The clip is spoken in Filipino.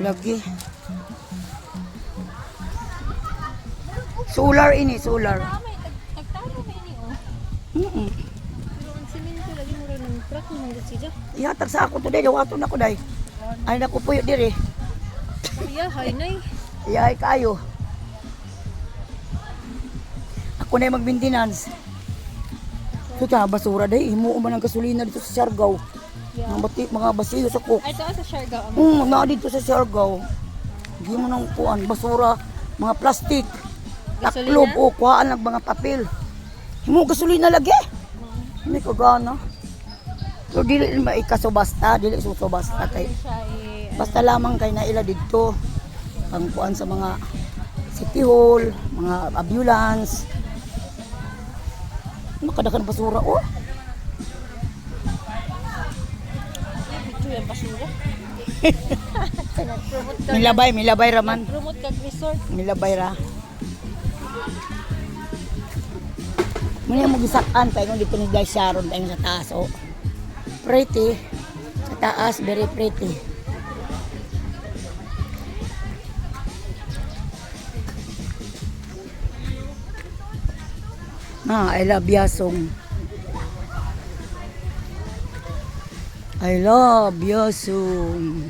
Lagi. Solar ini, solar. May tagtaro may ni oh. Pero ang simento lagi mo rin ng truck mo nang siya. Ihatag sa ako today, dawaton ako day. Ay naku puyo diri. Iya, hay nay. Iyay kayo. Ako na yung mag-maintenance. So ta basura day, himuo man ang gasolina dito sa Siargao. Yeah. Mga basiyo sa cook. Ay, ito sa Siargao. Na dito sa Siargao. Hindi mo nang kuan, basura, mga plastic. Gasolina? Taklob o kuhaan lang mga papel. Himuo gasolina lagi. Hindi ko gana. So dili maikaso basta, dili suso basta kay. Basta lamang kay naila dito. Ang kuan sa mga city hall, mga ambulance. Makadakan basura oh. Ito yung basura. Milabay raman. Promote kag resort. Milabay ra. Muna mo gisakan pa dito ni Guys Sharon tayo sa taas oh. Pretty. Sa taas very pretty. I love Yasong. I love Yasong.